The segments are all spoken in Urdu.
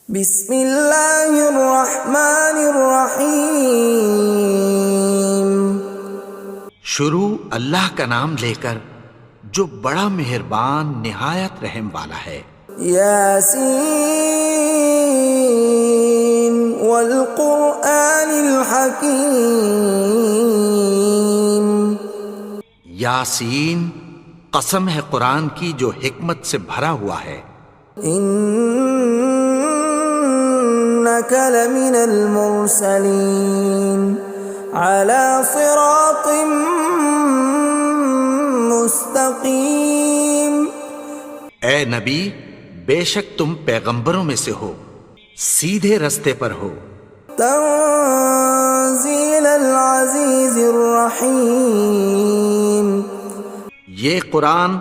بسم اللہ الرحمن الرحیم۔ شروع اللہ کا نام لے کر جو بڑا مہربان نہایت رحم والا ہے۔ یاسین والقرآن الحکیم۔ یاسین، قسم ہے قرآن کی جو حکمت سے بھرا ہوا ہے۔ انک لمن المرسلین علی صراط مستقیم۔ اے نبی، بے شک تم پیغمبروں میں سے ہو، سیدھے رستے پر ہو۔ تنزیل العزیز الرحیم۔ یہ قرآن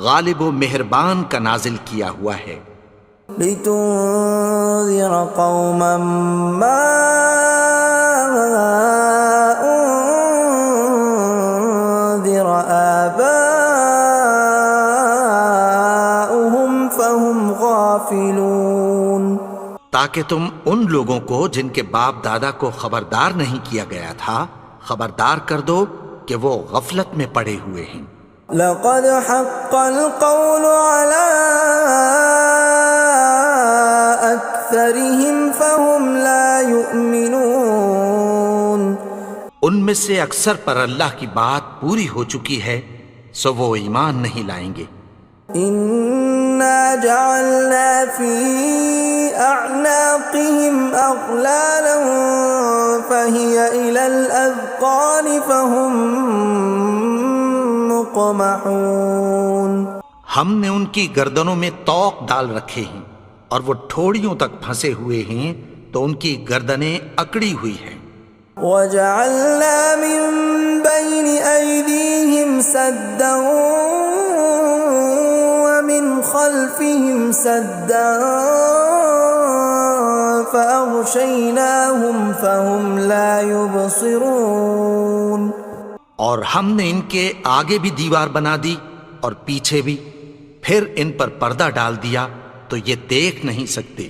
غالب و مہربان کا نازل کیا ہوا ہے۔ لتنذر قوما ما انذر آباؤهم فهم غافلون۔ تاکہ تم ان لوگوں کو جن کے باپ دادا کو خبردار نہیں کیا گیا تھا خبردار کر دو کہ وہ غفلت میں پڑے ہوئے ہیں۔ لقد حق القول على أكثرهم فهم لا يؤمنون۔ ان میں سے اکثر پر اللہ کی بات پوری ہو چکی ہے سو وہ ایمان نہیں لائیں گے۔ إنا جعلنا في أعناقهم أغلالا فهي إلى الأذقان فهم مقمحون۔ ہم نے ان کی گردنوں میں طوق ڈال رکھے ہیں اور وہ ٹھوڑیوں تک پھنسے ہوئے ہیں تو ان کی گردنیں اکڑی ہوئی ہیں۔ وَجَعَلْنَا مِن بَيْنِ أَيْدِيهِمْ سَدًّا وَمِنْ خَلْفِهِمْ سَدًّا فَأَغْشَيْنَاهُمْ فَهُمْ لَا يُبْصِرُونَ۔ اور ہم نے ان کے آگے بھی دیوار بنا دی اور پیچھے بھی، پھر ان پر پردہ ڈال دیا تو یہ دیکھ نہیں سکتے۔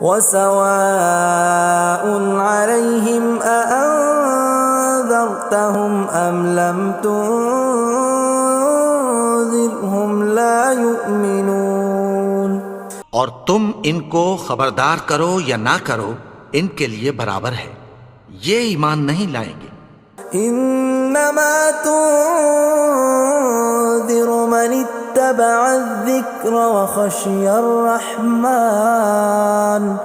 وَسَوَاءٌ عَلَيْهِمْ أَأَنذَرْتَهُمْ أَمْ لَمْ تُنذِرْهُمْ لَا يُؤْمِنُونَ۔ اور تم ان کو خبردار کرو یا نہ کرو ان کے لیے برابر ہے، یہ ایمان نہیں لائیں گے۔ انما تنذر من اتبع الذکر وخشی الرحمن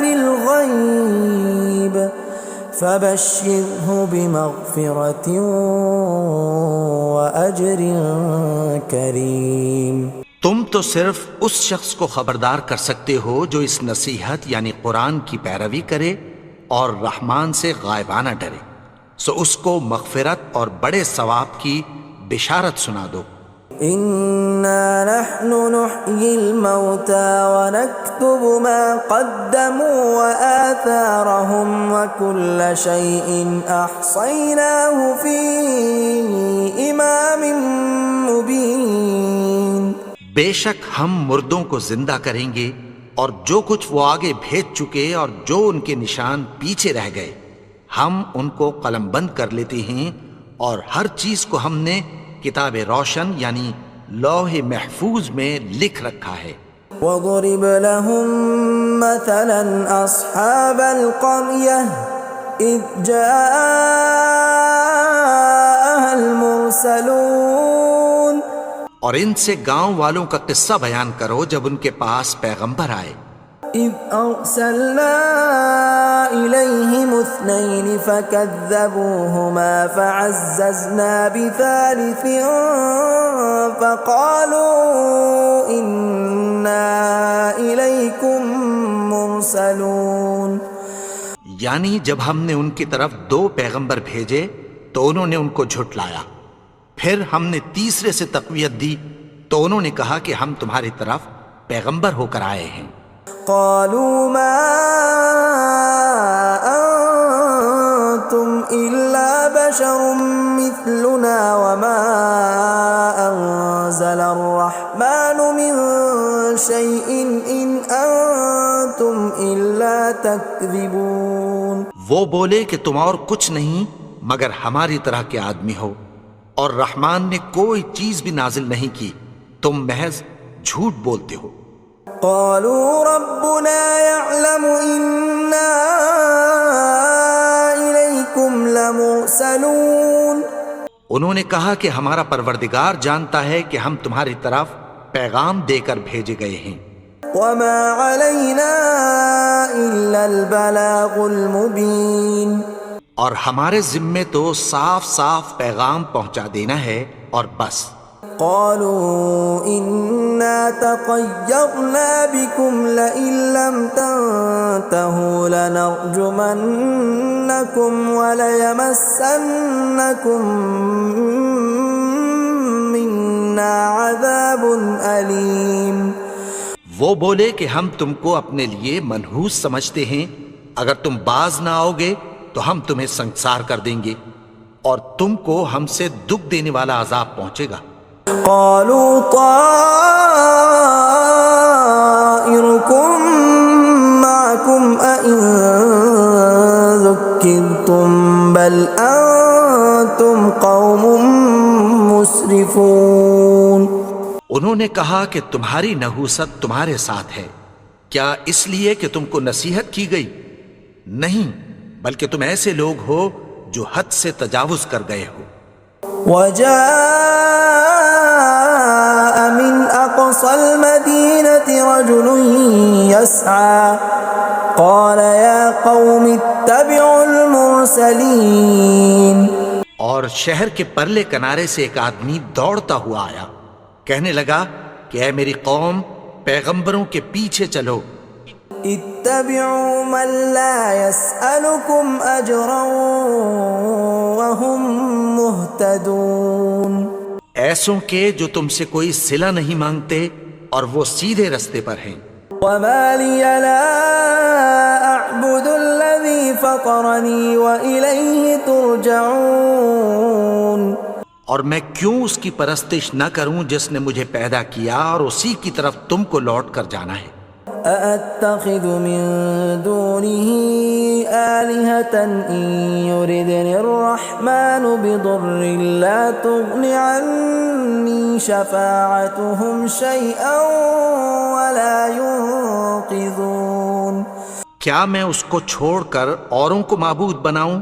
بالغیب فبشرہ بمغفرۃ واجر کریم۔ تم تو صرف اس شخص کو خبردار کر سکتے ہو جو اس نصیحت یعنی قرآن کی پیروی کرے اور رحمان سے غائبانہ ڈرے، سو اس کو مغفرت اور بڑے ثواب کی بشارت سنا دو۔ اِنَّا نَحْنُ نُحْيِي الْمَوْتَى وَنَكْتُبُ مَا قَدَّمُوا وَآثَارَهُمْ وَكُلَّ شَيْءٍ أَحْصَيْنَاهُ فِي إِمَامٍ مُبِينٍ۔ بے شک ہم مردوں کو زندہ کریں گے اور جو کچھ وہ آگے بھیج چکے اور جو ان کے نشان پیچھے رہ گئے ہم ان کو قلم بند کر لیتے ہیں، اور ہر چیز کو ہم نے کتاب روشن یعنی لوح محفوظ میں لکھ رکھا ہے۔ وَضُرِبَ لَهُم مَّثَلًا أَصْحَابَ الْقَرْيَةِ إِذْ جَاءَهَا الْمُرْسَلُونَ۔ اور ان سے گاؤں والوں کا قصہ بیان کرو جب ان کے پاس پیغمبر آئے۔ إِذْ أَرْسَلْنَا إِلَيْهِمُ اثْنَيْنِ فَكَذَّبُوهُمَا فَعَزَّزْنَا بِثَالِثٍ فَقَالُوا إِنَّا إِلَيْكُمْ مُرْسَلُونَ۔ یعنی جب ہم نے ان کی طرف 2 پیغمبر بھیجے تو انہوں نے ان کو جھٹلایا، پھر ہم نے تیسرے سے تقویت دی تو انہوں نے کہا کہ ہم تمہاری طرف پیغمبر ہو کر آئے ہیں۔ قالوا ما انتم الا بشر مثلنا وما انزل الرحمن من شيء إن أنتم إلا تكذبون. وہ بولے کہ تم اور کچھ نہیں مگر ہماری طرح کے آدمی ہو، اور رحمان نے کوئی چیز بھی نازل نہیں کی، تم محض جھوٹ بولتے ہو. قالوا ربنا يعلم إنا إليكم لمرسلون. انہوں نے کہا کہ ہمارا پروردگار جانتا ہے کہ ہم تمہاری طرف پیغام دے کر بھیجے گئے ہیں. وما علينا إلا البلاغ المبين. اور ہمارے ذمے تو صاف صاف پیغام پہنچا دینا ہے اور بس. قالوا إنا تطيرنا بكم لئن لم تنتهوا لنرجمنكم وليمسنكم منا عذاب أليم. وہ بولے کہ ہم تم کو اپنے لیے منحوس سمجھتے ہیں، اگر تم باز نہ آؤ گے تو ہم تمہیں سنسار کر دیں گے اور تم کو ہم سے دکھ دینے والا عذاب پہنچے گا. قالوا طائركم معكم أئن ذكرتم بل أنتم قوم مسرفون. انہوں نے کہا کہ تمہاری نحوست تمہارے ساتھ ہے، کیا اس لیے کہ تم کو نصیحت کی گئی؟ نہیں، بلکہ تم ایسے لوگ ہو جو حد سے تجاوز کر گئے ہو. وجاء من أقصى المدينة رجل يسعى قال يا قوم اتبعوا المرسلين. اور شہر کے پرلے کنارے سے ایک آدمی دوڑتا ہوا آیا، کہنے لگا کہ اے میری قوم، پیغمبروں کے پیچھے چلو. اتبعوا من لا يسألكم أجرا وهم مهتدون. ایسوں کے جو تم سے کوئی صلہ نہیں مانگتے اور وہ سیدھے رستے پر ہیں. وما لي لا أعبد الذي فطرني وإليه ترجعون. اور میں کیوں اس کی پرستش نہ کروں جس نے مجھے پیدا کیا اور اسی کی طرف تم کو لوٹ کر جانا ہے. أأتخذ من دونه آلهة إن يردني الرحمن بضر لا تغن عني شفاعتهم شيئا ولا ينقذون. کیا میں اس کو چھوڑ کر اوروں کو معبود بناؤں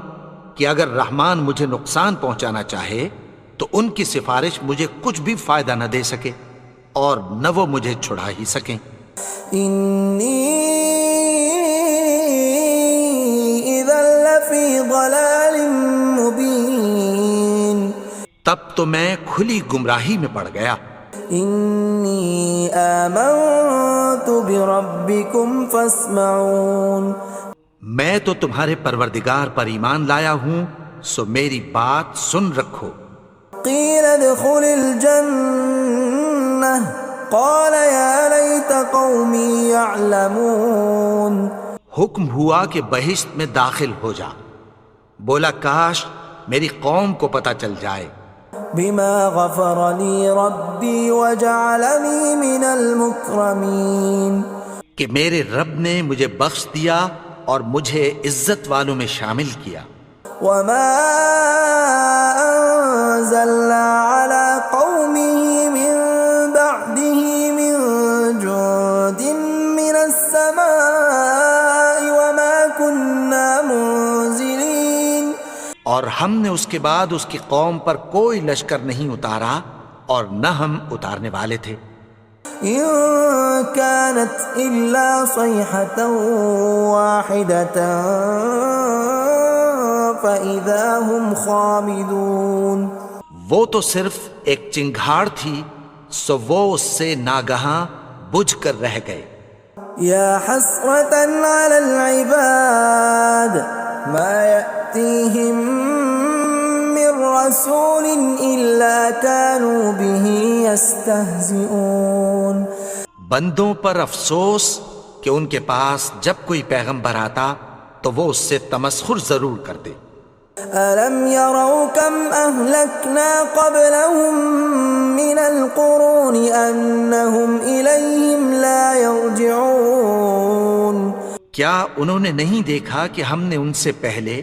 کہ اگر رحمان مجھے نقصان پہنچانا چاہے تو ان کی سفارش مجھے کچھ بھی فائدہ نہ دے سکے اور نہ وہ مجھے چھڑا ہی سکیں. إني إذا لفي ضلال مبين. تب تو میں کھلی گمراہی میں پڑ گیا. إني آمنت بربكم فاسمعون. میں تو تمہارے پروردگار پر ایمان لایا ہوں، سو میری بات سن رکھو. قيل ادخل الجنة قال يا ليت قومي يعلمون. حکم ہوا کہ بہشت میں داخل ہو جا. بولا کاش میری قوم کو پتہ چل جائے. بما غفر لي ربي وجعلني من المكرمين. کہ میرے رب نے مجھے بخش دیا اور مجھے عزت والوں میں شامل کیا. وما أنزلنا على قومه من بعده من جند من السماء وما كنا منزلين. اور ہم نے اس کے بعد اس کی قوم پر کوئی لشکر نہیں اتارا اور نہ ہم اتارنے والے تھے. إن كانت إلا صيحة واحدة فإذا هم خامدون. وہ تو صرف ایک چنگھاڑ تھی، سو وہ اس سے ناگہاں بجھ کر رہ گئے. يا حسرة على العباد ما يأتيهم من رسول إلا كانوا به يستهزئون. بندوں پر افسوس کہ ان کے پاس جب کوئی پیغمبر آتا تو وہ اس سے تمسخر ضرور کرتے. ألم يروا كم أهلكنا قبلهم من القرون أنهم إليهم لا يرجعون کیا انہوں نے نہیں دیکھا کہ ہم نے ان سے پہلے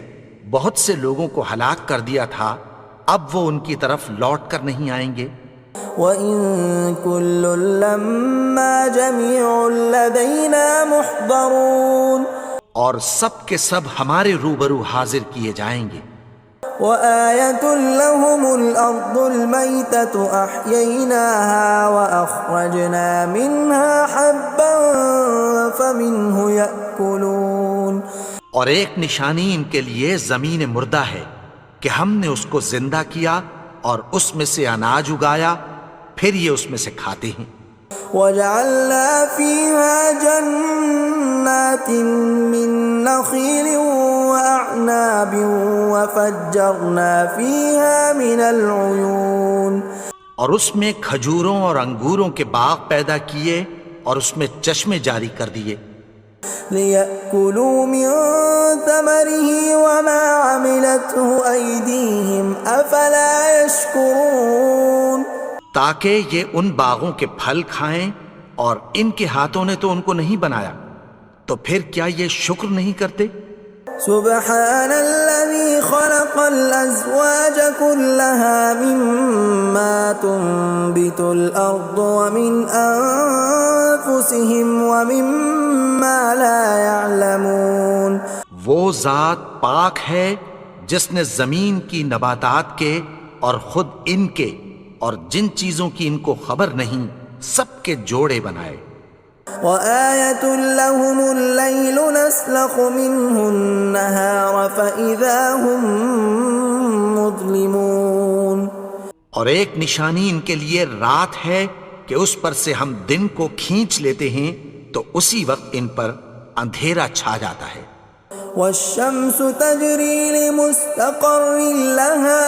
بہت سے لوگوں کو ہلاک کر دیا تھا، اب وہ ان کی طرف لوٹ کر نہیں آئیں گے؟ وَإِن كُلٌّ لَّمَّا جَمِيعٌ لَّدَيْنَا مُحْضَرُونَ اور سب کے سب ہمارے روبرو حاضر کیے جائیں گے۔ وَآيَةٌ لَّهُمُ الْأَرْضُ الْمَيْتَةُ أَحْيَيْنَاهَا وَأَخْرَجْنَا مِنْهَا حَبًّا فَمِنْهُ يَأْكُلُونَ اور ایک نشانی ان کے لیے زمین مردہ ہے کہ ہم نے اس کو زندہ کیا اور اس میں سے اناج اگایا، پھر یہ اس میں سے کھاتے ہیں۔ وَجَعَلْنَا فِيهَا جَنَّاتٍ مِّن نَّخِيلٍ وَأَعْنَابٍ وَفَجَّرْنَا فِيهَا مِنَ الْعُيُونِ اور اس میں کھجوروں اور انگوروں کے باغ پیدا کیے اور اس میں چشمے جاری کر دیے، لِيَأْكُلُوا مِن ثَمَرِهِ وَمَا عَمِلَتْهُ أَيْدِيهِمْ أَفَلَا يَشْكُرُونَ تاکہ یہ ان باغوں کے پھل کھائیں، اور ان کے ہاتھوں نے تو ان کو نہیں بنایا، تو پھر کیا یہ شکر نہیں کرتے؟ سبحان الذي خلق الأزواج كلها مما تنبت الأرض ومن أنفسهم ومما لا يعلمون وہ ذات پاک ہے جس نے زمین کی نباتات کے اور خود ان کے اور جن چیزوں کی ان کو خبر نہیں سب کے جوڑے بنائے۔ وَآيَةٌ لَّهُمُ اللَّيْلُ نَسْلَخُ مِنْهُ النَّهَارَ فَإِذَا هُم مُظْلِمُونَ اور ایک نشانی ان کے لیے رات ہے کہ اس پر سے ہم دن کو کھینچ لیتے ہیں تو اسی وقت ان پر اندھیرا چھا جاتا ہے۔ وَالشَّمْسُ تَجْرِي لِمُسْتَقَرٍّ لَّهَا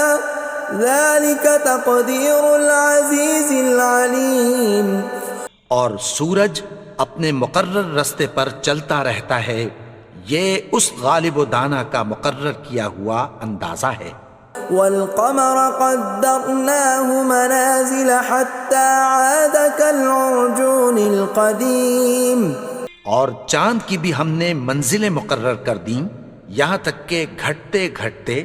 ذَلِكَ تَقْدِيرُ الْعَزِيزِ الْعَلِيمِ اور سورج اپنے مقرر رستے پر چلتا رہتا ہے، یہ اس غالب و دانا کا مقرر کیا ہوا اندازہ ہے۔ وَالْقَمَرَ قَدَّرْنَاهُ مَنَازِلَ حَتَّى عَادَ كَالْعُرْجُونِ الْقَدِيمِ اور چاند کی بھی ہم نے منزلیں مقرر کر دیں، یہاں تک کہ گھٹتے گھٹتے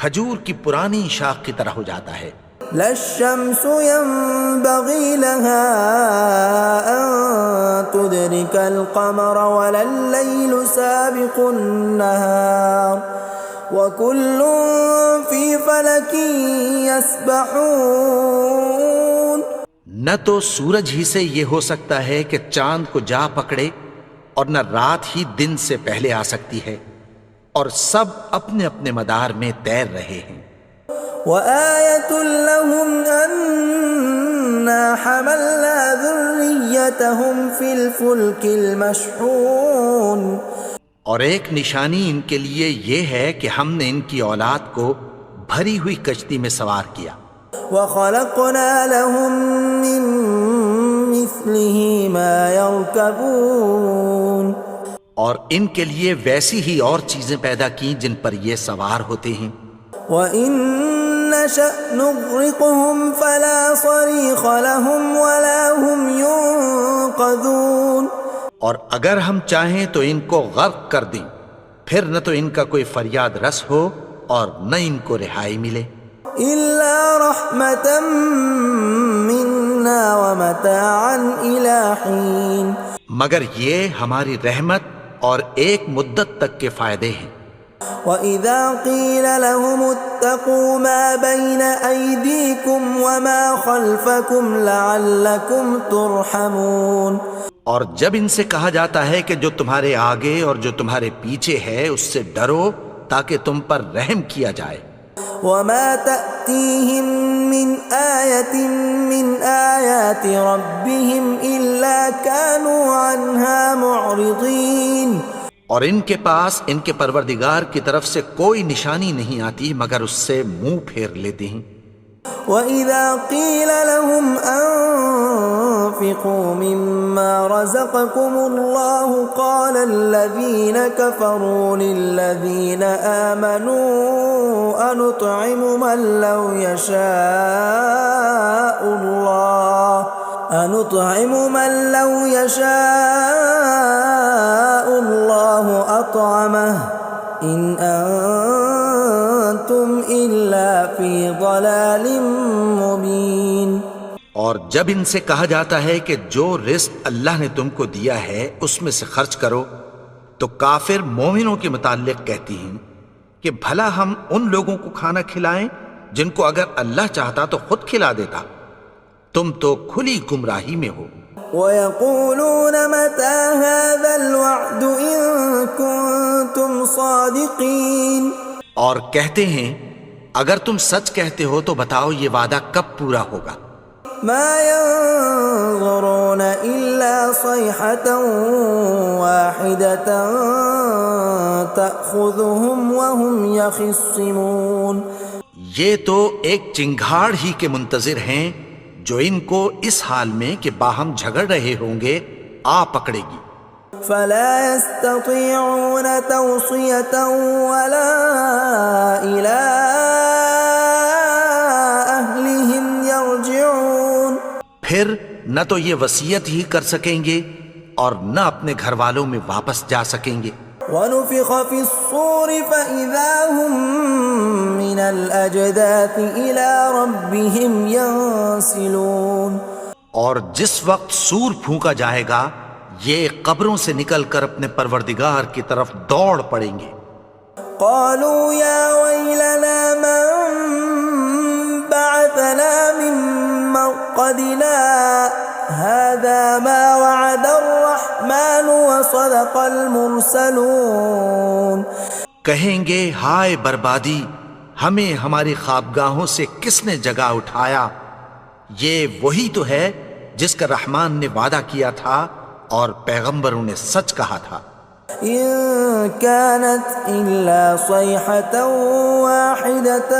کھجور کی پرانی شاخ کی طرح ہو جاتا ہے۔ لا الشمس ينبغي لها أن تدرك القمر ولا الليل سابق النهار وكل في فلك يسبحون نہ تو سورج ہی سے یہ ہو سکتا ہے کہ چاند کو جا پکڑے، اور نہ رات ہی دن سے پہلے آ سکتی ہے، اور سب اپنے اپنے مدار میں تیر رہے ہیں۔ وَآيَةٌ لَّهُمْ أَنَّا حَمَلْنَا ذُرِّيَّتَهُمْ فِي الْفُلْكِ الْمَشْحُونِ اور ایک نشانی ان کے لیے یہ ہے کہ ہم نے ان کی اولاد کو بھری ہوئی کشتی میں سوار کیا۔ وَخَلَقْنَا لَهُم مِّن مِّثْلِهِ مَا يَرْكَبُونَ اور ان کے لیے ویسی ہی اور چیزیں پیدا کی جن پر یہ سوار ہوتے ہیں۔ وَإِن نَّشَأْ نُغْرِقْهُمْ فَلَا صَرِيخَ لَهُمْ وَلَا هُمْ يُنقَذُونَ اور اگر ہم چاہیں تو ان کو غرق کر دیں، پھر نہ تو ان کا کوئی فریاد رس ہو اور نہ ان کو رہائی ملے۔ إِلَّا رَحْمَةً مِّنَّا وَمَتَاعًا إِلَىٰ حِينٍ مگر یہ ہماری رحمت اور ایک مدت تک کے فائدے ہیں۔ وَإِذَا قِيلَ لَهُمُ اتَّقُوا مَا بَيْنَ أَيْدِيكُمْ وَمَا خَلْفَكُمْ لَعَلَّكُمْ تُرْحَمُونَ اور جب ان سے کہا جاتا ہے کہ جو تمہارے آگے اور جو تمہارے پیچھے ہے اس سے ڈرو تاکہ تم پر رحم کیا جائے۔ وَمَا تَأْتِيهِم مِّنْ آيَةٍ مِّنْ آيَاتِ رَبِّهِمْ إِلَّا كَانُوا عَنْهَا مُعْرِضِينَ اور ان کے پاس ان کے پروردگار کی طرف سے کوئی نشانی نہیں آتی مگر اس سے منہ پھیر لیتے ہیں۔ وَإِذَا قِيلَ لَهُمْ أَنفِقُوا مِمَّا رَزَقَكُمُ اللَّهُ قَالَ الَّذِينَ كَفَرُوا لِلَّذِينَ آمَنُوا أَنُطْعِمُ مَن لَّوْ يَشَاءُ اللَّهُ أَطْعَمَهُ إِنْ أَنتُمْ إِلَّا فِي ضَلَالٍ مُبِينٍ۔ اور جب ان سے کہا جاتا ہے کہ جو رزق اللہ نے تم کو دیا ہے اس میں سے خرچ کرو، تو کافر مومنوں کے متعلق کہتی ہیں کہ بھلا ہم ان لوگوں کو کھانا کھلائیں جن کو اگر اللہ چاہتا تو خود کھلا دیتا، تم تو کھلی گمراہی میں ہو۔ وَيَقُولُونَ مَتَى هَذَا الْوَعْدُ إِن كُنتُمْ صَادِقِينَ، اور کہتے ہیں اگر تم سچ کہتے ہو تو بتاؤ یہ وعدہ کب پورا ہوگا۔ مَا يَنظُرُونَ إِلَّا صَيْحَةً وَاحِدَةً تَأْخُذُهُمْ وَهُمْ يَخِصِّمُونَ، یہ تو ایک چنگھاڑ ہی کے منتظر ہیں جو ان کو اس حال میں کہ باہم جھگڑ رہے ہوں گے آ پکڑے گی۔ فَلَا يَسْتَطِيعُونَ تَوْصِيَةً وَلَا إِلَىٰ أَهْلِهِمْ يَرْجِعُونَ، پھر نہ تو یہ وصیت ہی کر سکیں گے اور نہ اپنے گھر والوں میں واپس جا سکیں گے۔ وَنُفِخَ فِي الصُّورِ فَإِذَا هُم مِّنَ الْأَجْدَاثِ إِلَىٰ رَبِّهِمْ يَنسِلُونَ، اور جس وقت سور پھونکا جائے گا یہ قبروں سے نکل کر اپنے پروردگار کی طرف دوڑ پڑیں گے۔ قَالُوا يَا وَيْلَنَا مَن بَعَثَنَا مِن مَّرْقَدِنَا هَٰذَا مَا وَعَدَ الرَّحْمَٰنُ وَصَدَقَ الْمُرْسَلُونَ، کہیں گے ہائے بربادی، ہمیں ہماری خوابگاہوں سے کس نے جگا اٹھایا، یہ وہی تو ہے جس کا رحمان نے وعدہ کیا تھا اور پیغمبروں نے سچ کہا تھا۔ إِن كَانَتْ إِلَّا صَيْحَةً وَاحِدَةً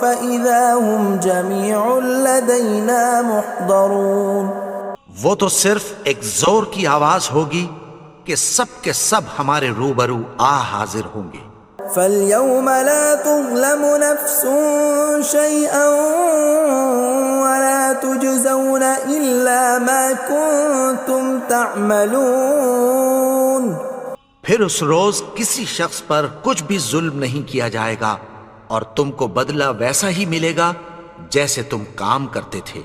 فَإِذَا هُمْ جَمِيعٌ لَدَيْنَا مُحْضَرُونَ، وہ تو صرف ایک زور کی آواز ہوگی کہ سب کے سب ہمارے روبرو آ حاضر ہوں گے۔ فَالْيَوْمَ لَا تُظْلَمُ نَفْسٌ شَيْئًا وَلَا تُجْزَوْنَ إِلَّا مَا كُنتُمْ تَعْمَلُونَ، پھر اس روز کسی شخص پر کچھ بھی ظلم نہیں کیا جائے گا اور تم کو بدلہ ویسا ہی ملے گا جیسے تم کام کرتے تھے۔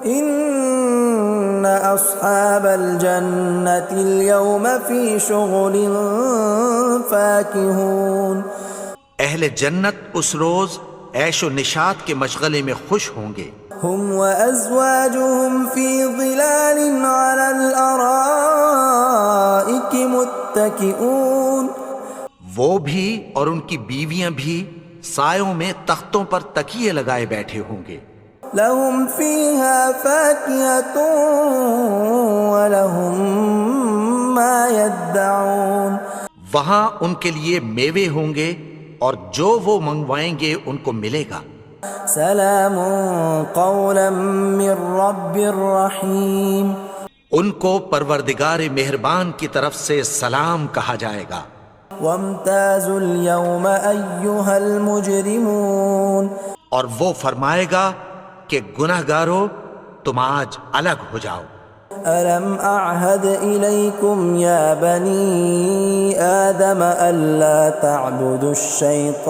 إِنَّ أَصْحَابَ الْجَنَّةِ الْيَوْمَ فِي شُغُلٍ فَاكِهُونَ، اہل جنت اس روز عیش و نشاط کے مشغلے میں خوش ہوں گے۔ هُمْ وَأَزْوَاجُهُمْ فِي ظِلَالٍ عَلَى الْأَرَائِكِ مُتَّكِئُونَ، وہ بھی اور ان کی بیویاں بھی سایوں میں تختوں پر تکیے لگائے بیٹھے ہوں گے۔ لَهُمْ فِيهَا فَاكِهَةٌ وَلَهُمْ مَا يَدَّعُونَ، وہاں ان کے لیے میوے ہوں گے اور جو وہ منگوائیں گے ان کو ملے گا۔ سلام قولا من رب الرحیم، ان کو پروردگار مہربان کی طرف سے سلام کہا جائے گا۔ وامتازوا اليوم ایھا المجرمون، اور وہ فرمائے گا کہ گنہگارو تم آج الگ ہو جاؤ۔ ألم أعهد إليكم يا بني آدم ألا تعبدوا الشيطان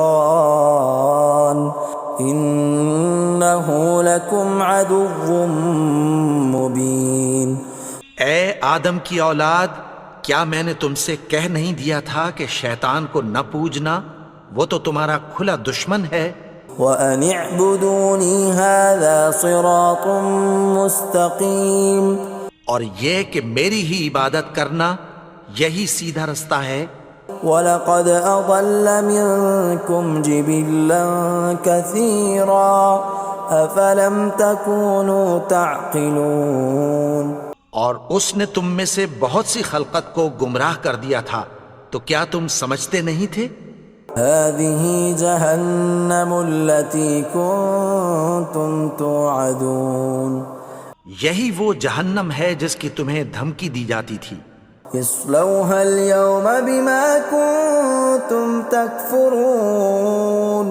إنه لكم عدو مبين۔ اے آدم کی اولاد، کیا میں نے تم سے کہہ نہیں دیا تھا کہ شیطان کو نہ پوجنا، وہ تو تمہارا کھلا دشمن ہے۔ وَأَنِ اعْبُدُونِي هَذَا صِرَاطٌ مُسْتَقِيمٌ، اور یہ کہ میری ہی عبادت کرنا یہی سیدھا رستہ ہے۔ وَلَقَدْ أَضَلَّ مِنكُمْ جِبِلًّا كَثِيرًا أَفَلَمْ تَكُونُوا تَعْقِلُونَ، اور اس نے تم میں سے بہت سی خلقت کو گمراہ کر دیا تھا، تو کیا تم سمجھتے نہیں تھے؟ هذه جهنم التي كنتم توعدون یہی وہ جہنم ہے جس کی تمہیں دھمکی دی جاتی تھی. اصلوها اليوم بما كنتم تكفرون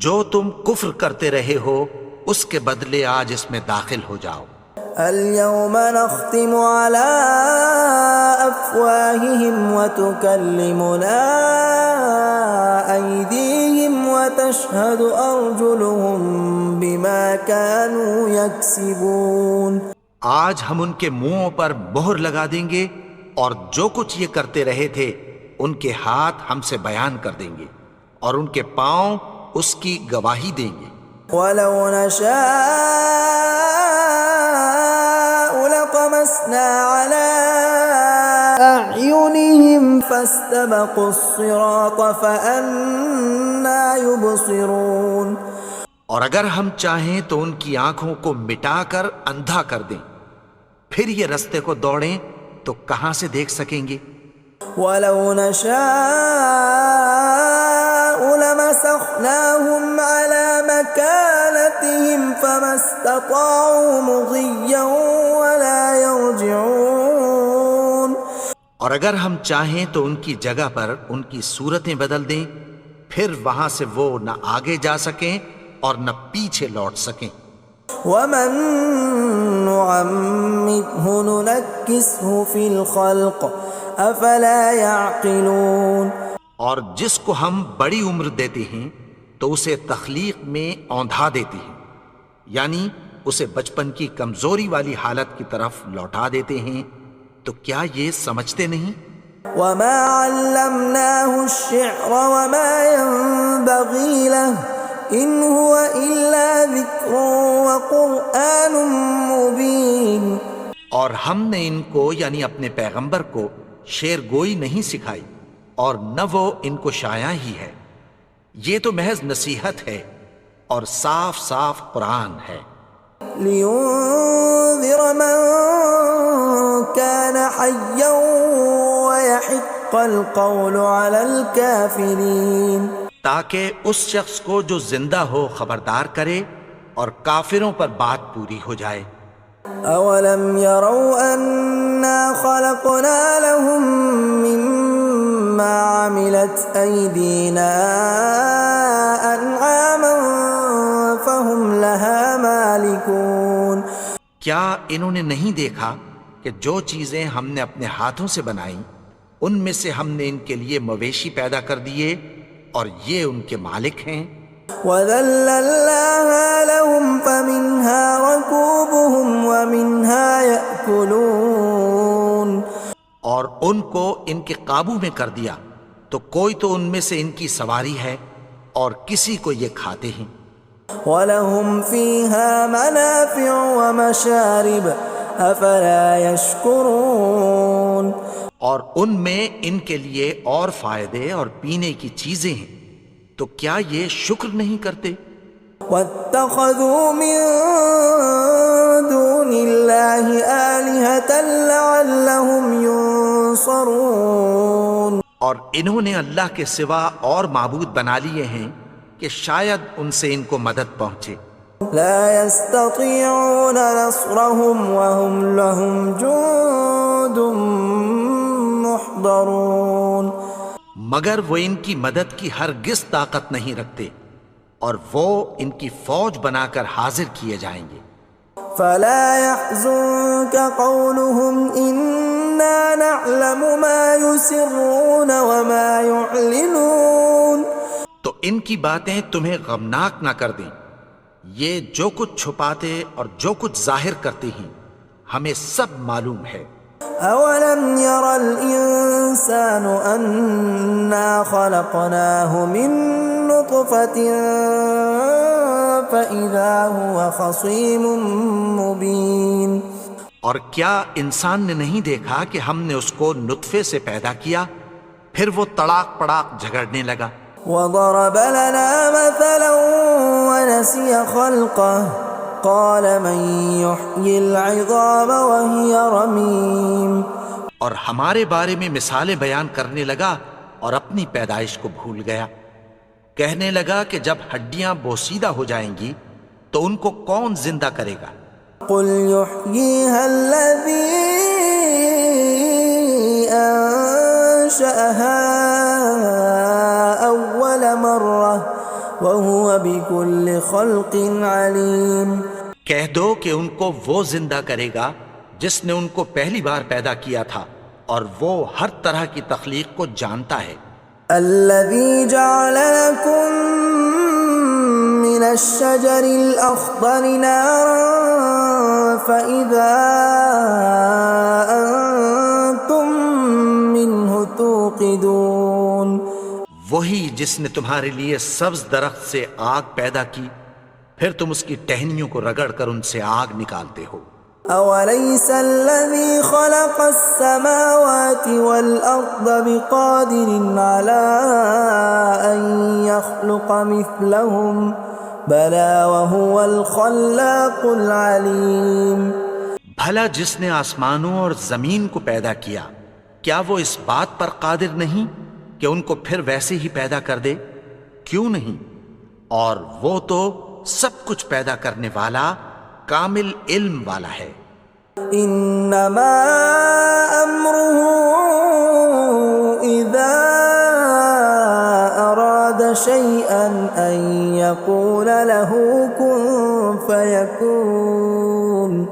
جو تم کفر کرتے رہے ہو اس کے بدلے آج اس میں داخل ہو جاؤ. اليوم نختم على أفواههم وتكلمنا أيديهم وتشهد أرجلهم بما كانوا يكسبون. آج ہم ان کے منہوں پر مہر لگا دیں گے اور جو کچھ یہ کرتے رہے تھے ان کے ہاتھ ہم سے بیان کر دیں گے اور ان کے پاؤں اس کی گواہی دیں گے. ولو نشاء لطمسنا على أعينهم فاستبقوا الصراط فأنى يبصرون. اور اگر ہم چاہیں تو ان کی آنکھوں کو مٹا کر اندھا کر دیں، پھر یہ رستے کو دوڑیں تو کہاں سے دیکھ سکیں گے. ولو نشاء لمسخناهم على مكانتهم فما استطاعوا مضيا ولا يرجعون. اور اگر ہم چاہیں تو ان کی جگہ پر ان کی صورتیں بدل دیں، پھر وہاں سے وہ نہ آگے جا سکیں اور نہ پیچھے لوٹ سکیں. ومن نعمره ننكسه في الخلق افلا يعقلون. اور جس کو ہم بڑی عمر دیتے ہیں تو اسے تخلیق میں اوندھا دیتے ہیں، یعنی اسے بچپن کی کمزوری والی حالت کی طرف لوٹا دیتے ہیں. تو کیا یہ سمجھتے نہیں؟ وما علمناه الشعر وما ينبغي له ان هو الا ذکر وقرآن مبین. اور ہم نے ان کو یعنی اپنے پیغمبر کو شعر گوئی نہیں سکھائی اور نہ وہ ان کو شایع ہی ہے، یہ تو محض نصیحت ہے اور صاف صاف قرآن ہے. لینذر من كان حیا ويحق القول على الكافرین. تاکہ اس شخص کو جو زندہ ہو خبردار کرے اور کافروں پر بات پوری ہو جائے. اولم يروا انا خلقنا لهم مما عملت ايدينا انعاما فهم لها مالكون. کیا انہوں نے نہیں دیکھا کہ جو چیزیں ہم نے اپنے ہاتھوں سے بنائیں ان میں سے ہم نے ان کے لیے مویشی پیدا کر دیے اور یہ ان کے مالک ہیں. وَذَلَّلْنَاهَا لَهُمْ فَمِنْهَا رَكُوبُهُمْ وَمِنْهَا يَأْكُلُونَ. اور ان کو ان کے قابو میں کر دیا تو کوئی تو ان میں سے ان کی سواری ہے اور کسی کو یہ کھاتے ہیں. وَلَهُمْ فِيهَا مَنَافِعُ وَمَشَارِبُ أَفَلَا يَشْكُرُونَ. اور ان میں ان کے لیے اور فائدے اور پینے کی چیزیں ہیں، تو کیا یہ شکر نہیں کرتے؟ وَاتَّخَذُوا مِن دُونِ اللَّهِ آلِهَةً لَعَلَّهُمْ يُنصَرُونَ. اور انہوں نے اللہ کے سوا اور معبود بنا لیے ہیں کہ شاید ان سے ان کو مدد پہنچے. لا يستطيعون نصرهم وهم لهم جند محضرون. مگر وہ ان کی مدد کی ہرگز طاقت نہیں رکھتے اور وہ ان کی فوج بنا کر حاضر کیے جائیں گے. فلا يحزنك قولهم إنا نعلم ما يسرون وما يعلنون. تو ان کی باتیں تمہیں غمناک نہ کر دیں، یہ جو کچھ چھپاتے اور جو کچھ ظاہر کرتے ہیں ہمیں سب معلوم ہے. اولم ير الانسان انا خلقناه من نطفة فاذا هو خصيم مبين. اور کیا انسان نے نہیں دیکھا کہ ہم نے اس کو نطفے سے پیدا کیا پھر وہ تڑاک پڑاک جھگڑنے لگا. وضرب لنا مثلا ونسي خلقه قال من يحيي العظام وهي رميم. اور ہمارے بارے میں مثالیں بیان کرنے لگا اور اپنی پیدائش کو بھول گیا. کہنے لگا کہ جب ہڈیاں بوسیدہ ہو جائیں گی تو ان کو کون زندہ کرے گا؟ قل يحييها الذي أنشأها أول مرة وهو بكل خلق عليم۔ کہہ دو کہ ان کو وہ زندہ کرے گا جس نے ان کو پہلی بار پیدا کیا تھا اور وہ ہر طرح کی تخلیق کو جانتا ہے۔ الذي جعل لكم من الشجر الأخضر نارا فإذا أنتم منه توقدون۔ وہی جس نے تمہارے لیے سبز درخت سے آگ پیدا کی، پھر تم اس کی ٹہنیوں کو رگڑ کر ان سے آگ نکالتے ہو۔ أوليس الذي خلق السماوات والأرض بقادر على أن يخلق مثلهم بلى وهو الخلاق العليم۔ بھلا جس نے آسمانوں اور زمین کو پیدا کیا، کیا وہ اس بات پر قادر نہیں کہ ان کو پھر ویسے ہی پیدا کر دے؟ کیوں نہیں؟ اور وہ تو سب کچھ پیدا کرنے والا، کامل علم والا ہے۔ انما امره اذا اراد شيئا ان يقول له كن فيكون۔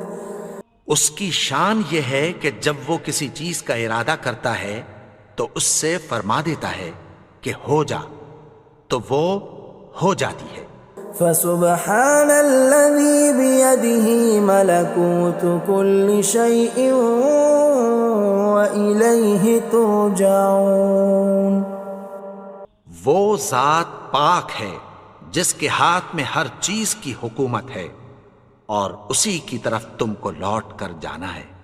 اس کی شان یہ ہے کہ جب وہ کسی چیز کا ارادہ کرتا ہے تو اس سے فرما دیتا ہے کہ ہو جا، تو وہ ہو جاتی ہے۔ فسبحان الذي بيده ملكوت كل شيء وإليه ترجعون۔ وہ ذات پاک ہے جس کے ہاتھ میں ہر چیز کی حکومت ہے اور اسی کی طرف تم کو لوٹ کر جانا ہے۔